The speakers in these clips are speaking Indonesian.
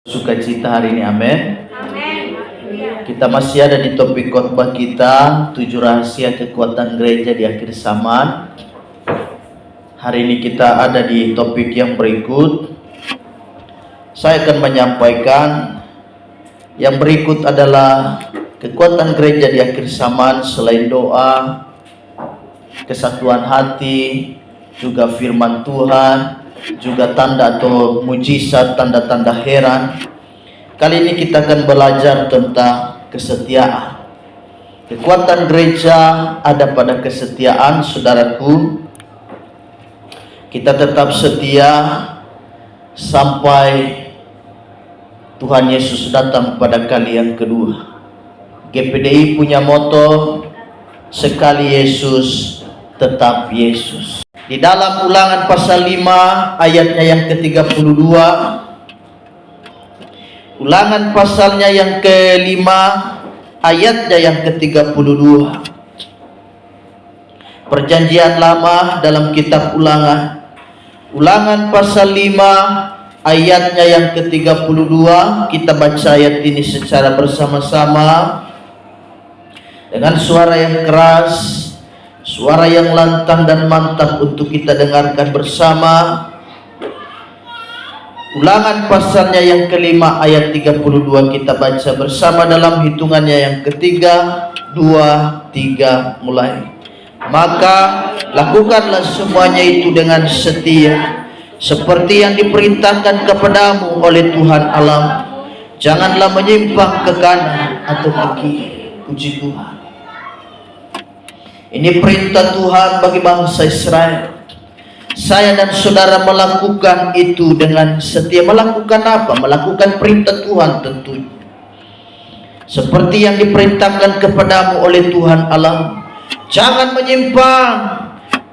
Sukacita hari ini, amin. Kita masih ada di topik khotbah kita, 7 rahasia kekuatan gereja di akhir zaman. Hari ini kita ada di topik yang berikut. Saya akan menyampaikan yang berikut adalah kekuatan gereja di akhir zaman selain doa, kesatuan hati, juga firman Tuhan, juga tanda atau mujizat, tanda-tanda heran. Kali ini kita akan belajar tentang kesetiaan. Kekuatan gereja ada pada kesetiaan, saudaraku. Kita tetap setia sampai Tuhan Yesus datang pada kali yang kedua. GPDI punya moto, sekali Yesus, tetap Yesus. Di dalam Ulangan pasal 5 ayatnya yang ke-32, Ulangan pasalnya yang ke-5 ayatnya yang ke-32. Perjanjian Lama dalam kitab Ulangan, Ulangan pasal 5 ayatnya yang ke-32. Kita baca ayat ini secara bersama-sama dengan suara yang keras, suara yang lantang dan mantap untuk kita dengarkan bersama. Ulangan pasalnya yang ke-5 ayat 32 kita baca bersama dalam hitungannya yang ketiga, 2, 3, mulai. Maka lakukanlah semuanya itu dengan setia, seperti yang diperintahkan kepadamu oleh Tuhan Allah. Janganlah menyimpang ke kanan atau ke kiri. Puji Tuhan. Ini perintah Tuhan bagi bangsa Israel. Saya dan saudara melakukan itu dengan setia. Melakukan apa? Melakukan perintah Tuhan tentunya. Seperti yang diperintahkan kepadamu oleh Tuhan Allah. Jangan menyimpang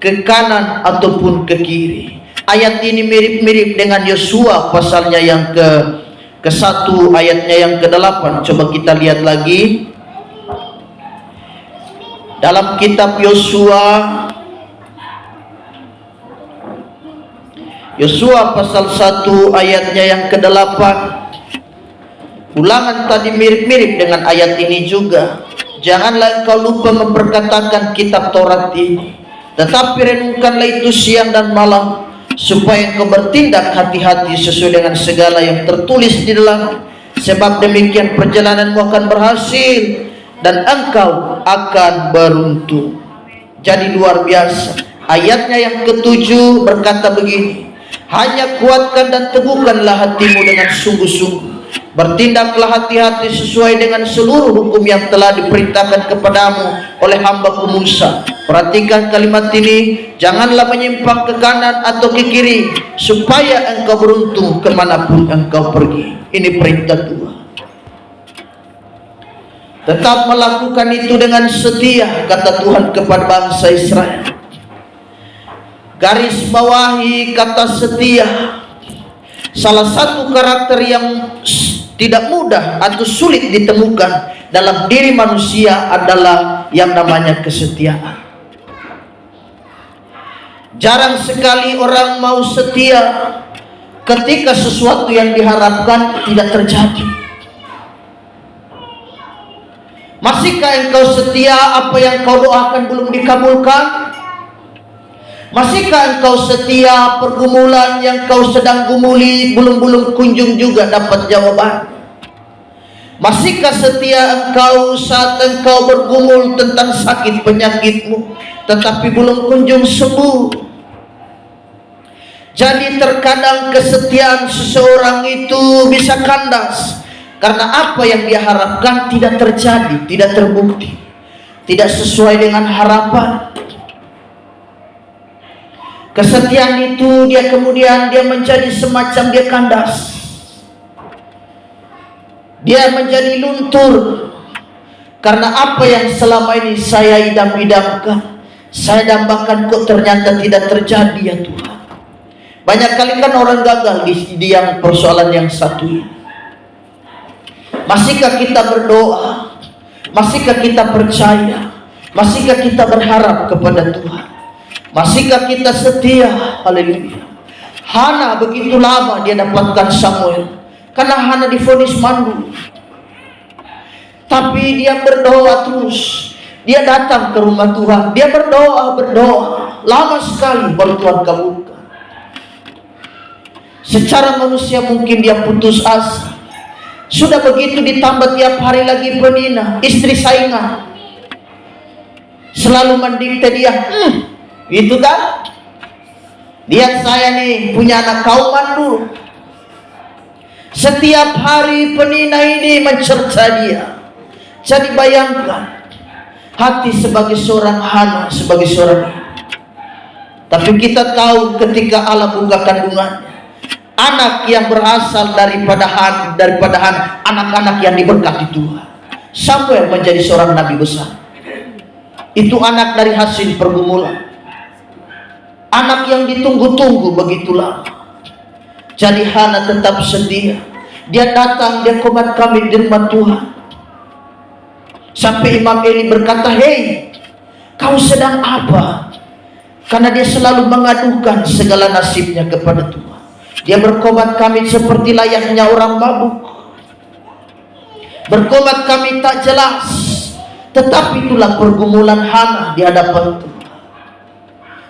ke kanan ataupun ke kiri. Ayat ini mirip-mirip dengan Yosua pasalnya yang ke-1 ayatnya yang ke-8. Coba kita lihat lagi. Dalam kitab Yosua pasal 1 ayatnya yang ke-8. Ulangan tadi mirip-mirip dengan ayat ini juga. Janganlah engkau lupa memperkatakan kitab Taurat ini, tetapi renungkanlah itu siang dan malam, supaya engkau bertindak hati-hati sesuai dengan segala yang tertulis di dalam. Sebab demikian perjalananmu akan berhasil dan engkau akan beruntung. Jadi luar biasa. Ayatnya yang ke-7 berkata begini, hanya kuatkan dan teguhkanlah hatimu dengan sungguh-sungguh. Bertindaklah hati-hati sesuai dengan seluruh hukum yang telah diperintahkan kepadamu oleh hamba-Ku Musa. Perhatikan kalimat ini, janganlah menyimpang ke kanan atau ke kiri, supaya engkau beruntung kemanapun engkau pergi. Ini perintah Tuhan. Tetap melakukan itu dengan setia, kata Tuhan kepada bangsa Israel. Garis bawahi kata setia. Salah satu karakter yang tidak mudah atau sulit ditemukan dalam diri manusia adalah yang namanya kesetiaan. Jarang sekali orang mau setia ketika sesuatu yang diharapkan tidak terjadi. Masihkah engkau setia apa yang kau doakan belum dikabulkan? Masihkah engkau setia pergumulan yang kau sedang gumuli belum kunjung juga dapat jawaban? Masihkah setia engkau saat engkau bergumul tentang sakit penyakitmu, tetapi belum kunjung sembuh? Jadi terkadang kesetiaan seseorang itu bisa kandas karena apa yang dia harapkan tidak terjadi, tidak terbukti, tidak sesuai dengan harapan. Kesetiaan itu kemudian dia menjadi semacam dia kandas. Dia menjadi luntur karena apa yang selama ini saya idam-idamkan, saya dambakan kok ternyata tidak terjadi ya Tuhan. Banyak kali kan orang gagal di yang persoalan yang satu ini. Masihkah kita berdoa? Masihkah kita percaya? Masihkah kita berharap kepada Tuhan? Masihkah kita setia? Haleluya. Hana begitu lama dia dapatkan Samuel. karena Hana divonis mandul. Tapi dia berdoa terus. Dia datang ke rumah Tuhan. Dia berdoa. Lama sekali baru Tuhan kabulkan. Secara manusia mungkin dia putus asa. Sudah begitu ditambah tiap hari lagi penina, istri saingan. Selalu mendikte dia. Itu kan? Lihat saya nih punya anak kau mandul. Setiap hari penina ini mencerca dia. Jadi bayangkan hati sebagai seorang Hana, sebagai seorang ibu. Tapi kita tahu ketika Allah buka kandungannya, anak yang berasal daripada anak-anak yang diberkati Tuhan. Samuel menjadi seorang nabi besar. Itu anak dari hasil pergumulan. Anak yang ditunggu-tunggu begitu lama. Jadi Hana tetap setia. Dia datang, dia komat kami di rumah Tuhan. Sampai Imam Eli berkata, "Hei, kau sedang apa?" Karena dia selalu mengadukan segala nasibnya kepada Tuhan. Dia berkomat kami seperti layaknya orang mabuk. Berkomat kami tak jelas. Tetapi itulah pergumulan Hana di hadapan Tuhan.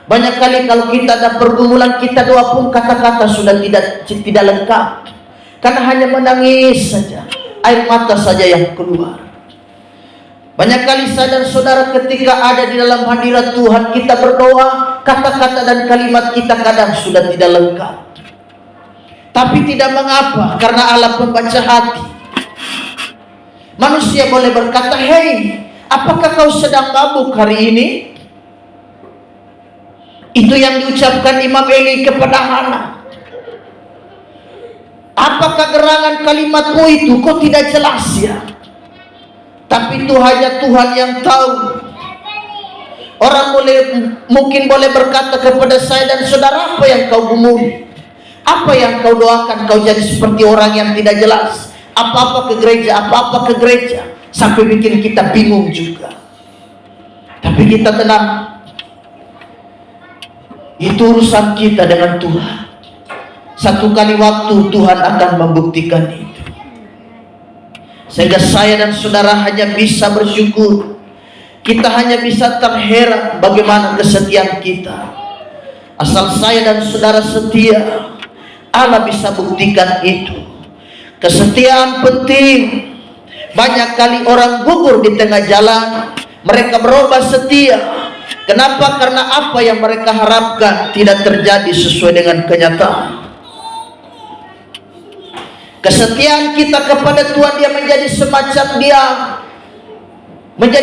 Banyak kali kalau kita ada pergumulan, kita doa pun kata-kata sudah tidak lengkap. Karena hanya menangis saja, air mata saja yang keluar. Banyak kali saudara-saudara ketika ada di dalam hadirat Tuhan, kita berdoa, kata-kata dan kalimat kita kadang sudah tidak lengkap. Tapi tidak mengapa, karena Allah pembaca hati. Manusia boleh berkata, "Hei, apakah kau sedang mabuk hari ini?" Itu yang diucapkan Imam Eli kepada Hana. Apakah gerangan kalimatmu itu? Kok tidak jelas ya? Tapi itu hanya Tuhan yang tahu. Orang mungkin boleh berkata kepada saya dan saudara, "Apa yang kau gumuli? Apa yang kau doakan? Kau jadi seperti orang yang tidak jelas. Apa-apa ke gereja, sampai bikin kita bingung juga." Tapi kita tenang. Itu urusan kita dengan Tuhan. Satu kali waktu Tuhan akan membuktikan itu. Sehingga saya dan saudara hanya bisa bersyukur. Kita hanya bisa terheran bagaimana kesetiaan kita. Asal saya dan saudara setia, Allah bisa buktikan itu. Kesetiaan penting. Banyak kali orang gugur di tengah jalan. Mereka berubah setia. Kenapa? Karena apa yang mereka harapkan tidak terjadi sesuai dengan kenyataan. Kesetiaan kita kepada Tuhan dia menjadi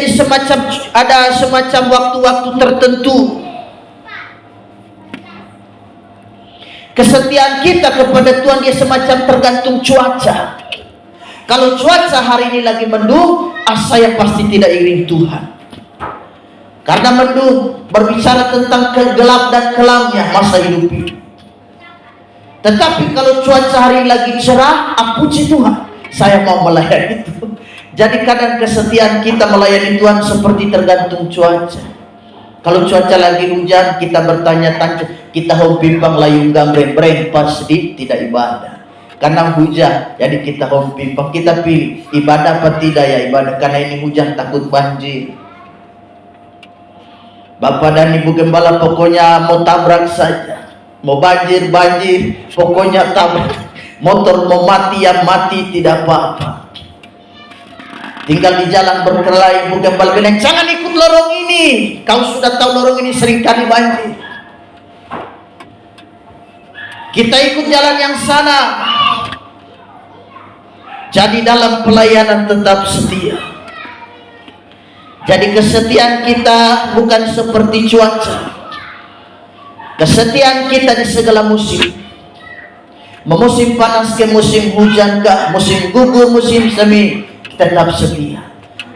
semacam ada semacam waktu-waktu tertentu. Kesetiaan kita kepada Tuhan dia semacam tergantung cuaca. Kalau cuaca hari ini lagi mendung, saya pasti tidak iring Tuhan. Karena mendung berbicara tentang gelap dan kelamnya masa hidup ini. Tetapi kalau cuaca hari lagi cerah, puji Tuhan, saya mau melayani Tuhan. Jadi kadang kesetiaan kita melayani Tuhan seperti tergantung cuaca. Kalau cuaca lagi hujan, kita bertanya-tanya, kita hompimpang layung gambreng pas di tidak ibadah. Karena hujan, jadi kita hompimpang, kita pilih ibadah apa tidak ya ibadah. Karena ini hujan takut banjir. Bapak dan Ibu Gembala pokoknya mau tabrak saja. Mau banjir, pokoknya tabrak. Motor mau mati, yang mati tidak apa-apa. Tinggal di jalan berkelahi. Ibu Gembala bilang, "Jangan ikut lorong ini. Kau sudah tahu lorong ini seringkali banjir." Kita ikut jalan yang sana. Jadi dalam pelayanan tetap setia. Jadi kesetiaan kita bukan seperti cuaca. Kesetiaan kita di segala musim. Musim panas ke musim hujan ke musim gugur, musim semi, kita tetap setia.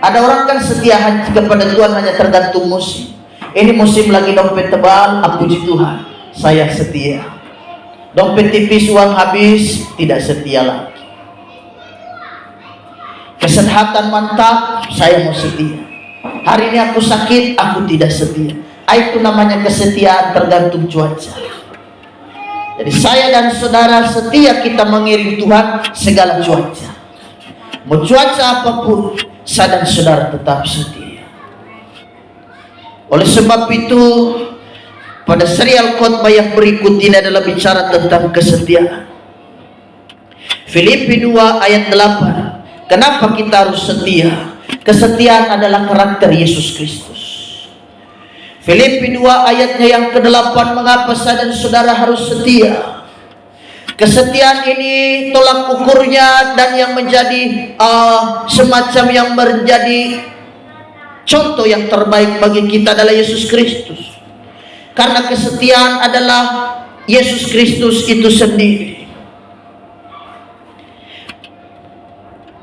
Ada orang kan setia kepada Tuhan hanya tergantung musim. Ini musim lagi dompet tebal, puji Tuhan, saya setia. Dompet tipis, uang habis, tidak setia lagi. Kesehatan mantap, saya mau setia. Hari ini aku sakit, aku tidak setia. Itu namanya kesetiaan tergantung cuaca. Jadi saya dan saudara setia kita mengiring Tuhan segala cuaca. Mau cuaca apapun, saya dan saudara tetap setia. Oleh sebab itu, pada serial khotbah yang berikut ini adalah bicara tentang kesetiaan. Filipi 2 ayat 8. Kenapa kita harus setia? Kesetiaan adalah karakter Yesus Kristus. Filipi 2 ayatnya yang ke-8, mengapa saya dan saudara harus setia? Kesetiaan ini tolak ukurnya dan yang menjadi semacam yang menjadi contoh yang terbaik bagi kita adalah Yesus Kristus. Karena kesetiaan adalah Yesus Kristus itu sendiri.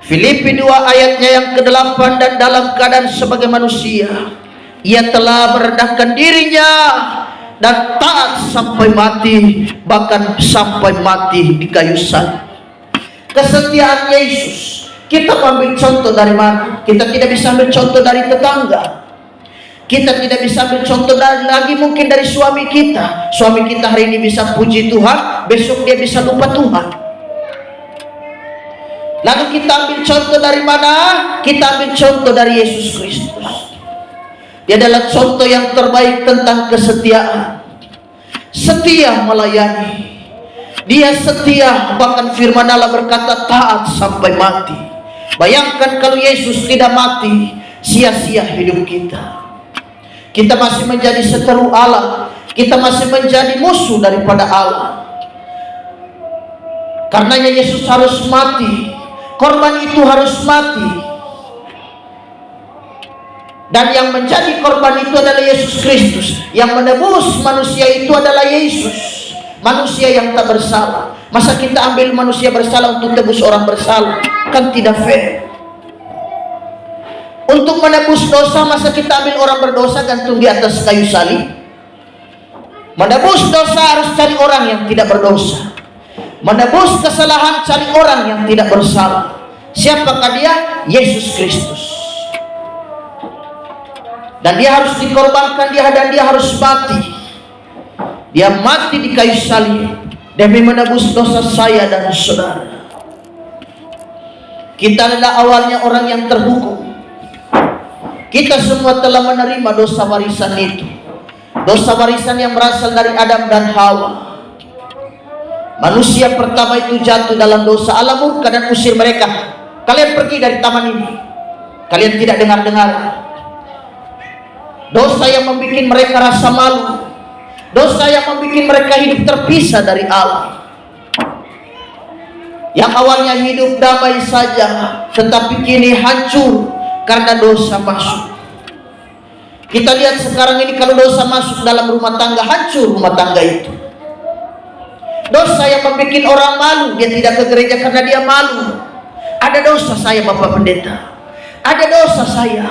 Filipi 2 ayatnya yang ke-8, dan dalam keadaan sebagai manusia, ia telah merendahkan dirinya dan taat sampai mati, bahkan sampai mati di kayu salib. Kesetiaan Yesus. Kita ambil contoh dari mana? Kita tidak bisa ambil contoh dari tetangga. Kita tidak bisa ambil contoh lagi mungkin dari suami kita. Suami kita hari ini bisa puji Tuhan, besok dia bisa lupa Tuhan. Lalu kita ambil contoh dari mana? Kita ambil contoh dari Yesus Kristus. Dia adalah contoh yang terbaik tentang kesetiaan. Setia melayani. Dia setia, bahkan firman Allah berkata taat sampai mati. Bayangkan kalau Yesus tidak mati, sia-sia hidup kita. Kita masih menjadi seteru Allah. Kita masih menjadi musuh daripada Allah. Karenanya Yesus harus mati. Korban itu harus mati. Dan yang menjadi korban itu adalah Yesus Kristus. Yang menebus manusia itu adalah Yesus. Manusia yang tak bersalah. Masa kita ambil manusia bersalah untuk tebus orang bersalah? Kan tidak fair. Untuk menebus dosa, masa kita ambil orang berdosa gantung di atas kayu salib? Menebus dosa harus cari orang yang tidak berdosa. Menebus kesalahan cari orang yang tidak bersalah. Siapakah dia? Yesus Kristus. Dan dia harus dikorbankan, dan dia harus mati. Dia mati di kayu salib demi menebus dosa saya dan saudara. Kita adalah awalnya orang yang terhukum. Kita semua telah menerima dosa warisan itu. Dosa warisan yang berasal dari Adam dan Hawa. Manusia pertama itu jatuh dalam dosa. Allah murka dan usir mereka. Kalian pergi dari taman ini. Kalian tidak dengar-dengar. Dosa yang membuat mereka rasa malu. Dosa yang membuat mereka hidup terpisah dari Allah. Yang awalnya hidup damai saja, tetapi kini hancur karena dosa masuk. Kita lihat sekarang ini, kalau dosa masuk dalam rumah tangga, hancur rumah tangga itu. Dosa yang membuat orang malu, dia tidak ke gereja karena dia malu. Ada dosa saya Bapak Pendeta, ada dosa saya.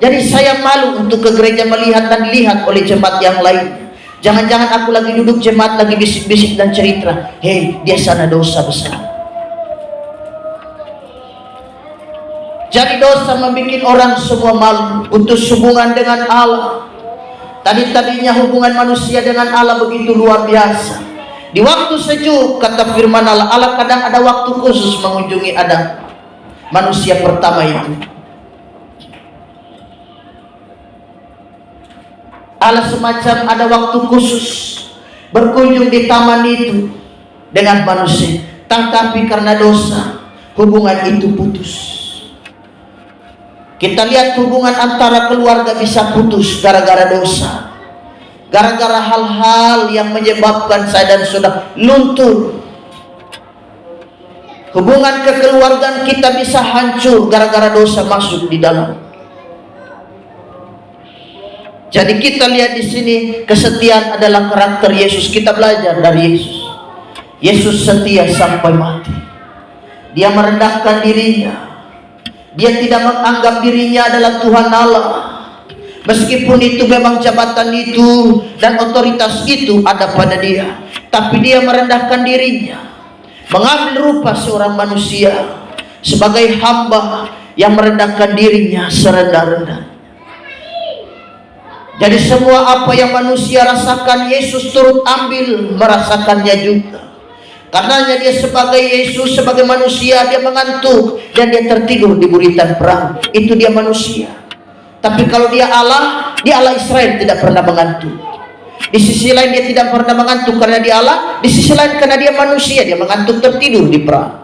Jadi saya malu untuk ke gereja melihat dan dilihat oleh jemaat yang lain. Jangan-jangan aku lagi duduk jemaat lagi bisik-bisik dan cerita, hei dia sana dosa besar. Jadi dosa membuat orang semua malu, putus hubungan dengan Allah. Tadinya hubungan manusia dengan Allah begitu luar biasa. Di waktu sejuk, kata firman Allah, Allah kadang ada waktu khusus mengunjungi Adam, manusia pertama itu. Allah semacam ada waktu khusus berkunjung di taman itu dengan manusia. Tetapi karena dosa, hubungan itu putus. Kita lihat hubungan antara keluarga bisa putus gara-gara dosa. Gara-gara hal-hal yang menyebabkan saya dan saudara luntur. Hubungan kekeluargaan kita bisa hancur gara-gara dosa masuk di dalam. Jadi kita lihat di sini, kesetiaan adalah karakter Yesus. Kita belajar dari Yesus. Yesus setia sampai mati. Dia merendahkan dirinya. Dia tidak menganggap dirinya adalah Tuhan Allah. Meskipun itu memang jabatan itu dan otoritas itu ada pada dia, tapi dia merendahkan dirinya, mengambil rupa seorang manusia sebagai hamba yang merendahkan dirinya serendah-rendahnya. Jadi semua apa yang manusia rasakan, Yesus turut ambil merasakannya juga. Karenanya dia sebagai Yesus, sebagai manusia, dia mengantuk dan dia tertidur di buritan perahu. Itu dia manusia. Tapi kalau dia Allah Israel, tidak pernah mengantuk. Di sisi lain dia tidak pernah mengantuk karena dia Allah, di sisi lain karena dia manusia, dia mengantuk tertidur di perahu.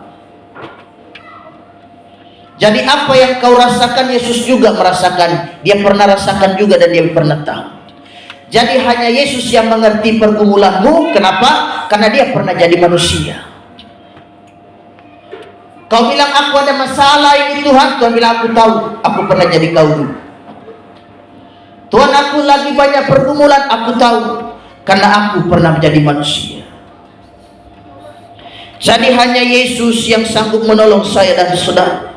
Jadi apa yang kau rasakan, Yesus juga merasakan. Dia pernah rasakan juga dan dia pernah tahu. Jadi hanya Yesus yang mengerti pergumulanmu. Kenapa? Karena dia pernah jadi manusia. Kau bilang aku ada masalah ini Tuhan, Tuhan bilang aku tahu, aku pernah jadi kau dulu. Tuhan, aku lagi banyak pergumulan, aku tahu, karena aku pernah menjadi manusia. Jadi hanya Yesus yang sanggup menolong saya dan saudara.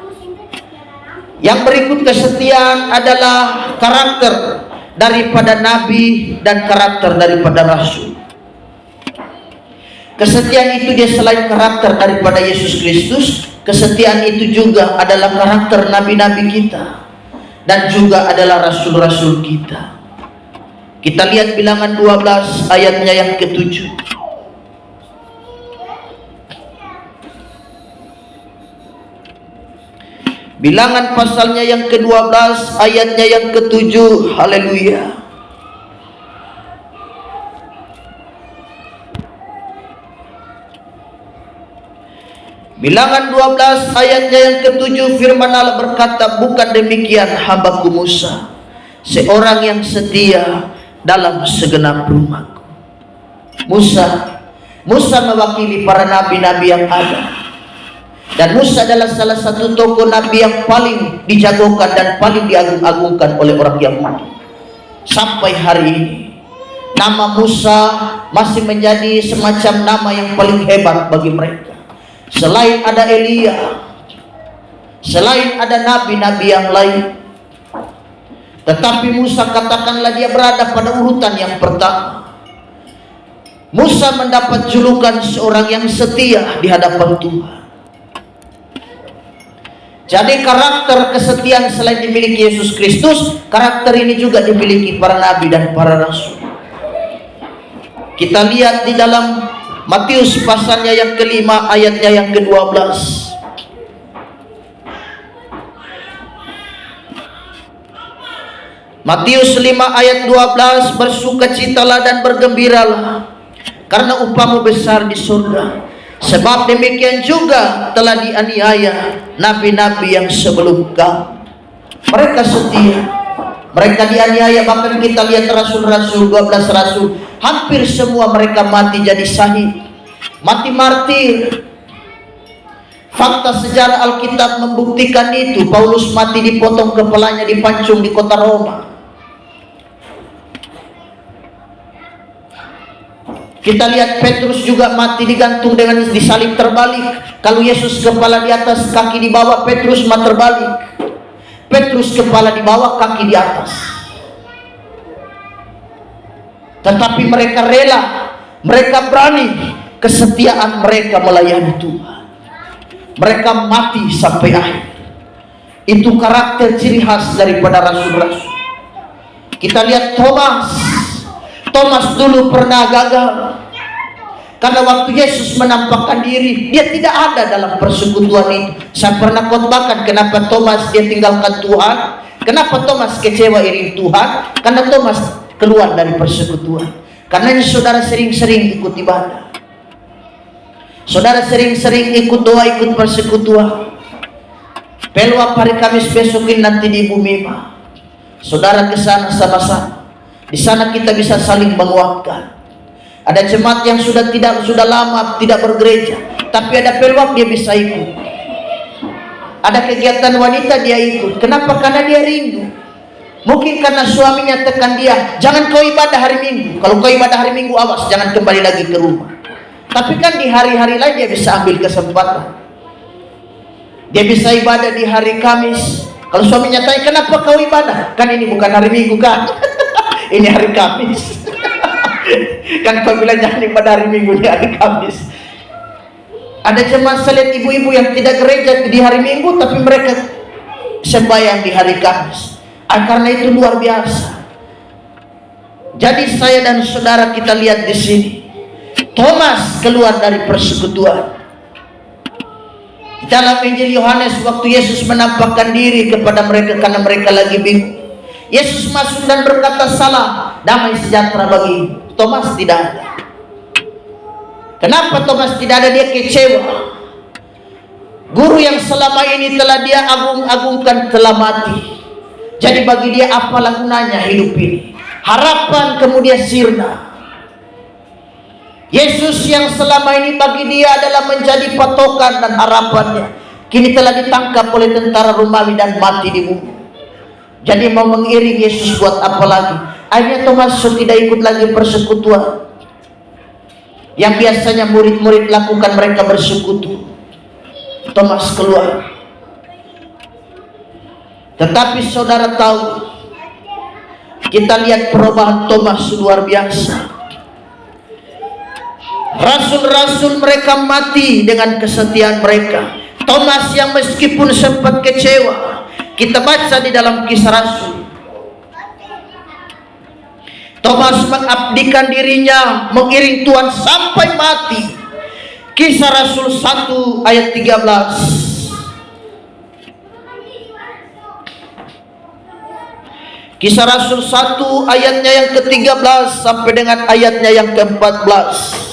Yang berikut kesetiaan adalah karakter daripada nabi dan karakter daripada rasul. Kesetiaan itu dia selain karakter daripada Yesus Kristus, kesetiaan itu juga adalah karakter nabi-nabi kita dan juga adalah rasul-rasul kita. Kita lihat Bilangan 12 ayatnya yang ke-7. Bilangan pasalnya yang ke-12 ayatnya yang ke-7. Haleluya. Bilangan 12 ayatnya yang ke-7, firman Allah berkata, bukan demikian hambaku Musa, seorang yang setia dalam segenap rumahku. Musa mewakili para nabi-nabi yang ada. Dan Musa adalah salah satu tokoh nabi yang paling dijagokan dan paling diagung-agungkan oleh orang Yahudi. Sampai hari ini nama Musa masih menjadi semacam nama yang paling hebat bagi mereka. Selain ada Elia, selain ada nabi-nabi yang lain, tetapi Musa katakanlah dia berada pada urutan yang pertama. Musa mendapat julukan seorang yang setia di hadapan Tuhan. Jadi karakter kesetiaan selain dimiliki Yesus Kristus, karakter ini juga dimiliki para nabi dan para rasul. Kita lihat di dalam Matius pasalnya yang ke-5 ayatnya yang ke-12. Matius 5 ayat 12, bersukacitalah dan bergembiralah karena upahmu besar di surga. Sebab demikian juga telah dianiaya nabi-nabi yang sebelum kau. Mereka setia, mereka dianiaya. Bahkan kita lihat rasul-rasul, 12 rasul, hampir semua mereka mati jadi syahid, mati martir. Fakta sejarah Alkitab membuktikan itu. Paulus mati dipotong kepalanya, dipancung di kota Roma. Kita lihat Petrus juga mati digantung dengan disalib terbalik. Kalau Yesus kepala di atas, kaki di bawah, Petrus mati terbalik. Petrus kepala di bawah, kaki di atas. Tetapi mereka rela, mereka berani, kesetiaan mereka melayani Tuhan. Mereka mati sampai akhir. Itu karakter ciri khas daripada rasul-rasul. Kita lihat Thomas dulu pernah gagal karena waktu Yesus menampakkan diri, dia tidak ada dalam persekutuan itu. Saya pernah khotbahkan kenapa Thomas dia tinggalkan Tuhan, kenapa Thomas kecewa iring Tuhan, karena Thomas keluar dari persekutuan. Karena saudara sering-sering ikut ibadah, saudara sering-sering ikut doa, ikut persekutuan. Peluang hari Kamis besok ini nanti di Ibu Mima, saudara ke sana sama-sama. Di sana kita bisa saling menguatkan. Ada jemaat yang sudah lama tidak bergereja, tapi ada peluang dia bisa ikut. Ada kegiatan wanita dia ikut. Kenapa? Karena dia rindu. Mungkin karena suaminya tekan dia, jangan kau ibadah hari Minggu. Kalau kau ibadah hari Minggu, awas, jangan kembali lagi ke rumah. Tapi kan di hari-hari lain dia bisa ambil kesempatan. Dia bisa ibadah di hari Kamis. Kalau suaminya tanya, kenapa kau ibadah? Kan ini bukan hari Minggu kan? Ini hari Kamis. Kan kau bilang jangan ibadah hari Minggu, di hari Kamis. Ada jemaat saya lihat ibu-ibu yang tidak gereja di hari Minggu, tapi mereka sembahyang di hari Kamis. Karena itu luar biasa. Jadi saya dan saudara kita lihat di sini, Thomas keluar dari persekutuan. Dalam Injil Yohanes, waktu Yesus menampakkan diri kepada mereka karena mereka lagi bingung, Yesus masuk dan berkata, "Salam, damai sejahtera bagi." Thomas tidak ada. Kenapa Thomas tidak ada? Dia kecewa. Guru yang selama ini telah dia agung-agungkan telah mati. Jadi bagi dia apalah gunanya hidup ini? Harapan kemudian sirna. Yesus yang selama ini bagi dia adalah menjadi patokan dan harapannya, kini telah ditangkap oleh tentara Romawi dan mati dibunuh. Jadi mau mengiring Yesus buat apa lagi? Akhirnya Thomas tidak ikut lagi persekutuan. Yang biasanya murid-murid lakukan, mereka bersekutu. Thomas keluar. Tetapi saudara tahu, kita lihat perubahan Thomas luar biasa. Rasul-rasul mereka mati dengan kesetiaan mereka. Thomas yang meskipun sempat kecewa, kita baca di dalam Kisah Rasul, Thomas mengabdikan dirinya mengiring Tuhan sampai mati. Kisah Rasul 1 ayat 13. Kisah Rasul 1 ayatnya yang ke-13 sampai dengan ayatnya yang ke-14.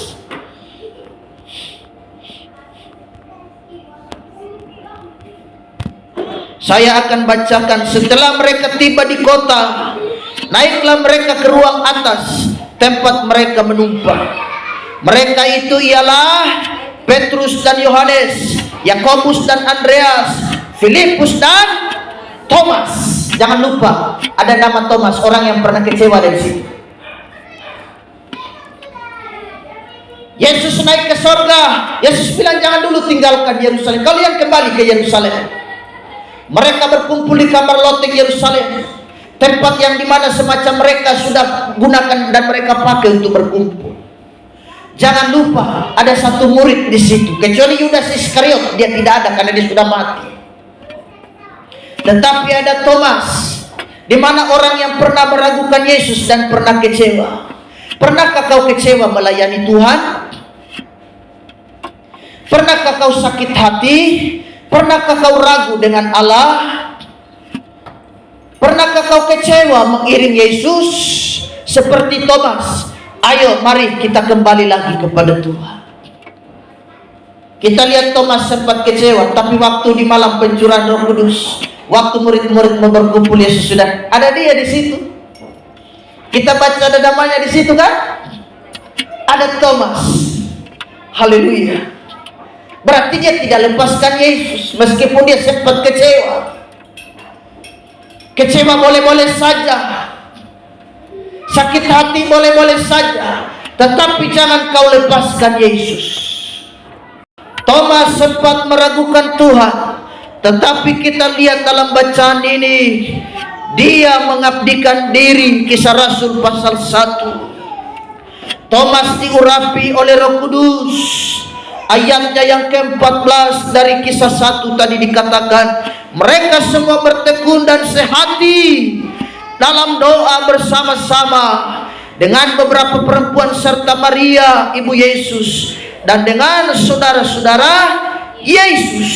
Saya akan bacakan. Setelah mereka tiba di kota, naiklah mereka ke ruang atas, tempat mereka menumpang. Mereka itu ialah Petrus dan Yohanes, Yakobus dan Andreas, Filipus dan Thomas. Jangan lupa ada nama Thomas, orang yang pernah kecewa dari situ. Yesus naik ke sorga. Yesus bilang, jangan dulu tinggalkan Yerusalem, kalian kembali ke Yerusalem. Mereka berkumpul di kamar loteng Yerusalem, tempat yang dimana semacam mereka sudah gunakan dan mereka pakai untuk berkumpul. Jangan lupa ada satu murid di situ, kecuali Yudas Iskariot, dia tidak ada karena dia sudah mati. Tetapi ada Thomas, di mana orang yang pernah meragukan Yesus dan pernah kecewa. Pernahkah kau kecewa melayani Tuhan? Pernahkah kau sakit hati? Pernahkah kau ragu dengan Allah? Pernahkah kau kecewa mengiring Yesus seperti Thomas? Ayo mari kita kembali lagi kepada Tuhan. Kita lihat Thomas sempat kecewa, tapi waktu di malam pencurahan Roh Kudus, waktu murid-murid mau berkumpul, Yesus sudah ada, dia di situ. Kita baca ada namanya di situ kan? Ada Thomas. Haleluya. Berarti dia tidak lepaskan Yesus meskipun dia sempat kecewa. Kecewa boleh-boleh saja, sakit hati boleh-boleh saja, tetapi jangan kau lepaskan Yesus. Thomas sempat meragukan Tuhan, tetapi kita lihat dalam bacaan ini, dia mengabdikan diri. Kisah Rasul pasal 1. Thomas diurapi oleh Roh Kudus. Ayatnya yang ke-14 dari Kisah 1 tadi dikatakan, mereka semua bertekun dan sehati dalam doa bersama-sama dengan beberapa perempuan serta Maria ibu Yesus dan dengan saudara-saudara Yesus.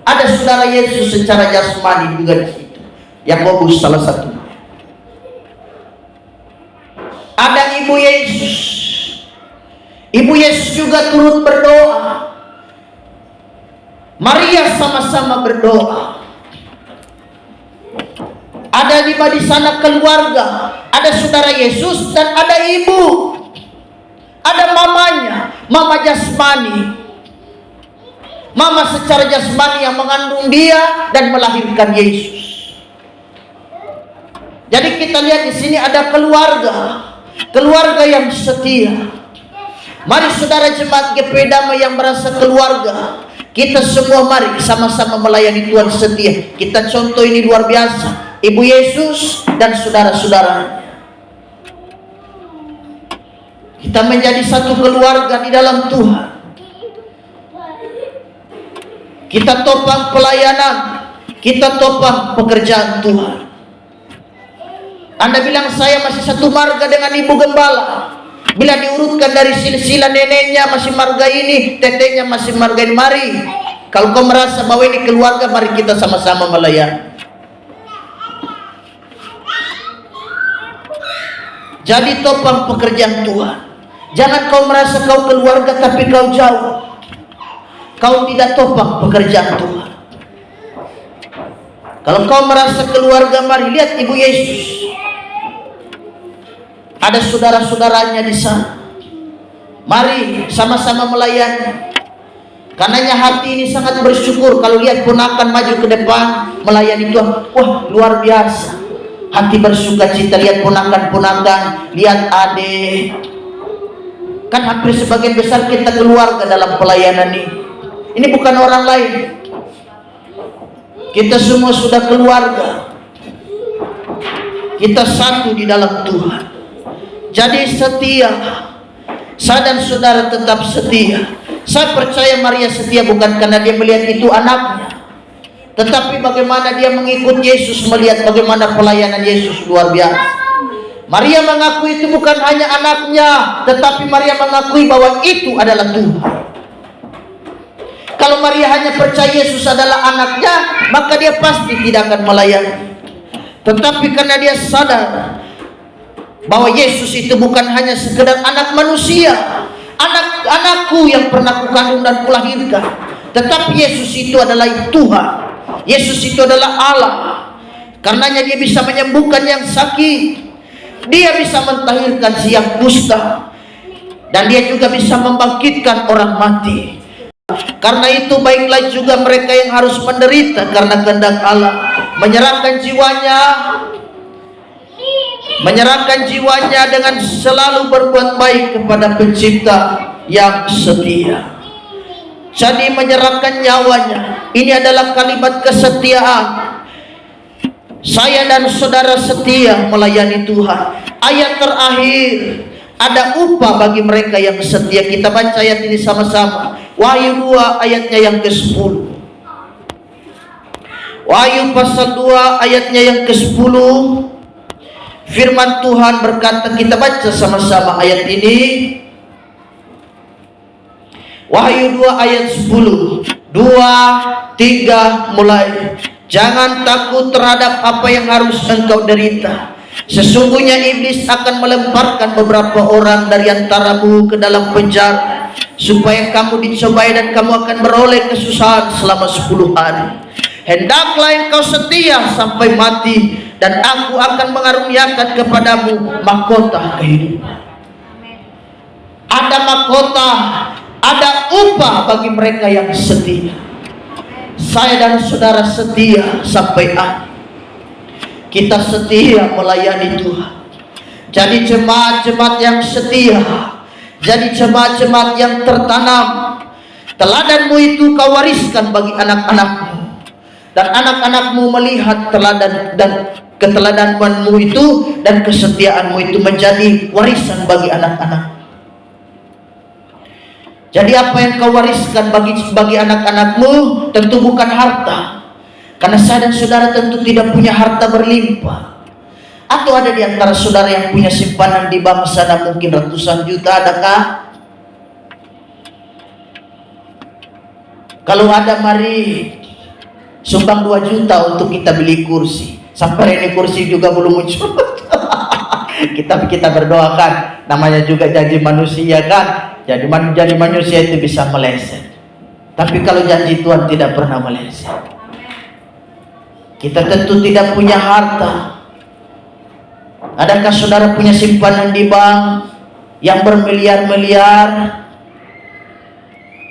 Ada saudara Yesus secara jasmani juga di situ. Yakobus salah satu. Ada ibu Yesus. Ibu Yesus juga turut berdoa. Maria sama-sama berdoa. Ada di sana keluarga, ada saudara Yesus dan ada ibu. Ada mamanya, mama jasmani. Mama secara jasmani yang mengandung dia dan melahirkan Yesus. Jadi kita lihat di sini ada keluarga yang setia. Mari saudara jemaat GP Damai yang merasa keluarga, kita semua mari sama-sama melayani Tuhan setia. Kita contoh ini luar biasa, Ibu Yesus dan saudara-saudaranya. Kita menjadi satu keluarga di dalam Tuhan. Kita topang pelayanan, kita topang pekerjaan Tuhan. Anda bilang saya masih satu marga dengan ibu gembala. Bila diurutkan dari silsilah neneknya masih marga ini, tetenya masih marga ini. Mari, kalau kau merasa bahwa ini keluarga, mari kita sama-sama melayani. Jadi topang pekerjaan Tuhan. Jangan kau merasa kau keluarga tapi kau jauh. Kau tidak topang pekerjaan Tuhan. Kalau kau merasa keluarga, mari lihat Ibu Yesus. Ada saudara-saudaranya di sana. Mari sama-sama melayani. Karenanya hati ini sangat bersyukur kalau lihat ponakan maju ke depan melayani Tuhan. Wah, luar biasa. Hati bersuka cita lihat ponakan-ponakan, lihat adik. Kan hampir sebagian besar kita keluarga dalam pelayanan ini. Ini bukan orang lain. Kita semua sudah keluarga. Kita satu di dalam Tuhan. Jadi setia. Saya dan saudara tetap setia. Saya percaya Maria setia bukan karena dia melihat itu anaknya, tetapi bagaimana dia mengikut Yesus, melihat bagaimana pelayanan Yesus luar biasa. Maria mengakui itu bukan hanya anaknya, tetapi Maria mengakui bahwa itu adalah Tuhan. Kalau Maria hanya percaya Yesus adalah anaknya, maka dia pasti tidak akan melayani. Tetapi karena dia sadar bahwa Yesus itu bukan hanya sekedar anak manusia, anakku yang pernah kukandung dan kulahirkan, tetapi Yesus itu adalah Tuhan. Yesus itu adalah Allah. Karenanya dia bisa menyembuhkan yang sakit, dia bisa mentahirkan siang kusta, dan dia juga bisa membangkitkan orang mati. Karena itu baiklah juga mereka yang harus menderita karena kehendak Allah, menyerahkan jiwanya dengan selalu berbuat baik kepada Pencipta yang setia. Jadi menyerahkan nyawanya, ini adalah kalimat kesetiaan. Saya dan saudara setia melayani Tuhan. Ayat terakhir, ada upah bagi mereka yang setia. Kita baca ayat ini sama-sama. Wahyu 2 ayatnya yang ke-10. Wahyu pasal 2 ayatnya yang ke-10. Firman Tuhan berkata, kita baca sama-sama ayat ini. Wahyu 2 ayat 10. 2, 3 mulai. Jangan takut terhadap apa yang harus engkau derita. Sesungguhnya iblis akan melemparkan beberapa orang dari antaramu ke dalam penjara, supaya kamu dicobai dan kamu akan beroleh kesusahan selama 10 hari. Hendaklah engkau setia sampai mati, dan aku akan mengaruniakan kepadamu mahkota kehidupan. Ada mahkota, ada upah bagi mereka yang setia. Saya dan saudara setia sampai akhir. Kita setia melayani Tuhan. Jadi jemaat-jemaat yang setia, jadi jemaat-jemaat yang tertanam. Teladanmu itu kau wariskan bagi anak-anakmu, dan anak-anakmu melihat teladan dan keteladanmu itu dan kesetiaanmu itu menjadi warisan bagi anak-anak. Jadi apa yang kau wariskan bagi anak-anakmu tentu bukan harta, karena saya dan saudara tentu tidak punya harta berlimpah. Atau ada di antara saudara yang punya simpanan di bank sana mungkin ratusan juta, adakah? Kalau ada, mari sumbang 2 juta untuk kita beli kursi. Sampai ini kursi juga belum muncul. kita berdoakan, namanya juga janji manusia kan. Jadi manusia itu bisa meleset, tapi kalau janji Tuhan tidak pernah meleset. Kita tentu tidak punya harta. Adakah saudara punya simpanan di bank yang bermiliar-miliar?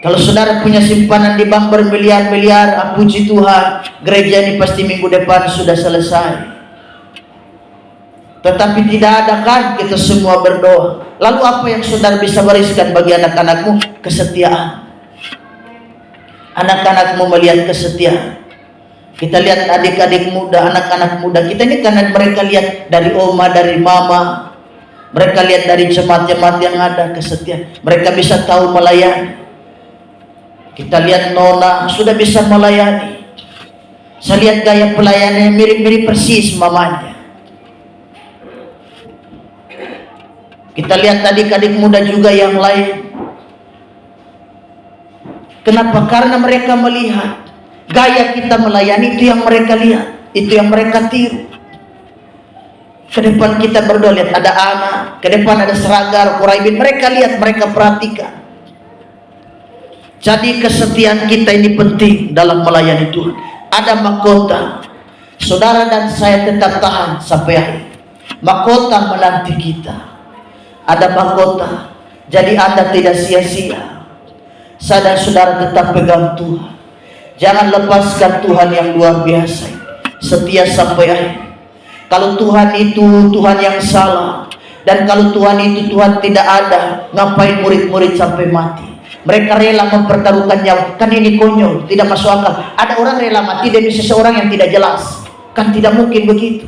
Kalau saudara punya simpanan di bank bermiliar-miliar, puji Tuhan, gereja ini pasti minggu depan sudah selesai. Tetapi tidak ada kan, kita semua berdoa. Lalu apa yang saudara bisa wariskan bagi anak-anakmu? Kesetiaan. Anak-anakmu melihat kesetiaan. Kita lihat adik-adik muda, anak-anak muda kita ini, karena mereka lihat dari oma, dari mama, mereka lihat dari jemaat-jemaat yang ada kesetiaan, mereka bisa tahu melayani. Kita lihat nona sudah bisa melayani. Saya lihat gaya pelayanannya mirip-mirip persis mamanya. Kita lihat adik-adik muda juga yang lain. Kenapa? Karena mereka melihat gaya kita melayani, itu yang mereka lihat, itu yang mereka tiru. Ke depan kita berdoa, lihat ada anak, ke depan ada Seragar, Quraibin, mereka lihat, mereka perhatikan. Jadi kesetiaan kita ini penting dalam melayani Tuhan. Ada mahkota, saudara dan saya tetap tahan sampai akhir. Mahkota menanti kita. Ada mahkota, jadi Anda tidak sia-sia. Saya dan saudara tetap pegang Tuhan. Jangan lepaskan Tuhan yang luar biasa, setia sampai akhir. Kalau Tuhan itu Tuhan yang salah, dan kalau Tuhan itu Tuhan tidak ada, ngapain murid-murid sampai mati? Mereka rela mempertaruhkan nyawa. Kan ini konyol, tidak masuk akal. Ada orang rela mati demi seseorang yang tidak jelas. Kan tidak mungkin begitu.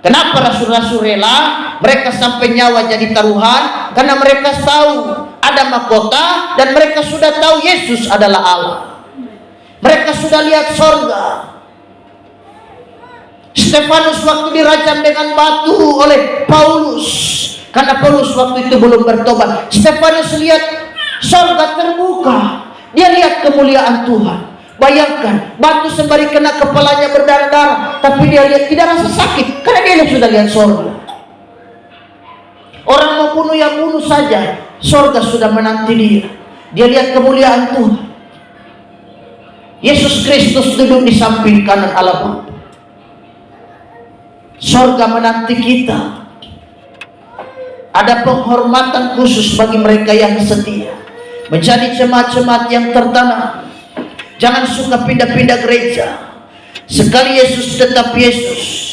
Kenapa rasul-rasul rela? Mereka sampai nyawa jadi taruhan karena mereka tahu ada mahkota, dan mereka sudah tahu Yesus adalah Allah. Mereka sudah lihat sorga. Stefanus waktu dirajam dengan batu oleh Paulus, karena Paulus waktu itu belum bertobat. Stefanus lihat sorga terbuka, dia lihat kemuliaan Tuhan. Bayangkan, batu sembari kena kepalanya berdarah-darah, tapi dia lihat tidak rasa sakit karena dia sudah lihat sorga. Orang mau bunuh ya bunuh saja, sorga sudah menanti dia. Dia lihat kemuliaan Tuhan. Yesus Kristus duduk di samping kanan Allah Bapa. Sorga menanti kita. Ada penghormatan khusus bagi mereka yang setia, menjadi jemaat-jemaat yang tertanam. Jangan suka pindah-pindah gereja. Sekali Yesus tetap Yesus.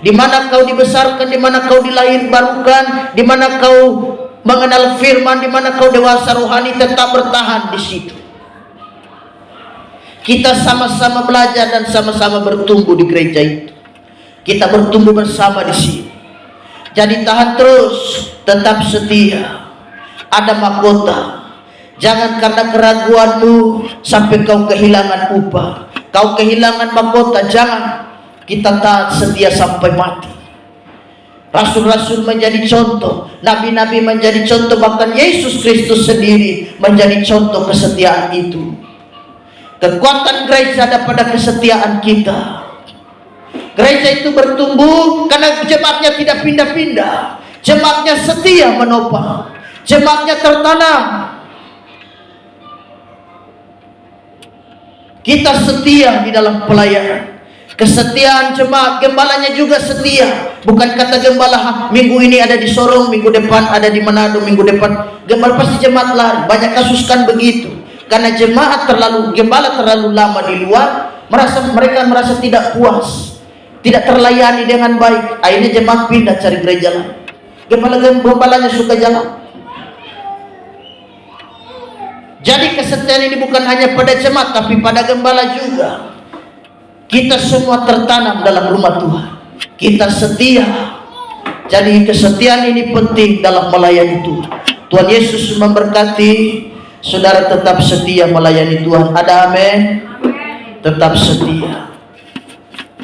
Di mana kau dibesarkan, di mana kau dilahirbarukan, di mana kau mengenal firman, di mana kau dewasa rohani, tetap bertahan di situ. Kita sama-sama belajar dan sama-sama bertumbuh di gereja itu. Kita bertumbuh bersama di sini. Jadi tahan terus, tetap setia. Ada mahkota. Jangan karena keraguanmu sampai kau kehilangan upah, kau kehilangan mahkota. Jangan. Kita taat setia sampai mati. Rasul-rasul menjadi contoh, nabi-nabi menjadi contoh, bahkan Yesus Kristus sendiri menjadi contoh kesetiaan itu. Kekuatan gereja ada pada kesetiaan kita. Gereja itu bertumbuh karena jemaatnya tidak pindah-pindah. Jemaatnya setia menopang, jemaatnya tertanam. Kita setia di dalam pelayanan. Kesetiaan jemaat, gembalanya juga setia. Bukan kata gembala, minggu ini ada di Sorong, minggu depan ada di Manado, minggu depan gembala pasti jemaat lari. Banyak kasus kan begitu. Karena gembala terlalu lama di luar, mereka merasa tidak puas, tidak terlayani dengan baik. Akhirnya jemaat pindah cari gereja lain. Gembalanya suka jalan. Jadi kesetiaan ini bukan hanya pada jemaat, tapi pada gembala juga. Kita semua tertanam dalam rumah Tuhan. Kita setia. Jadi kesetiaan ini penting dalam melayani Tuhan. Tuhan Yesus memberkati. Saudara tetap setia melayani Tuhan. Ada amin? Tetap setia.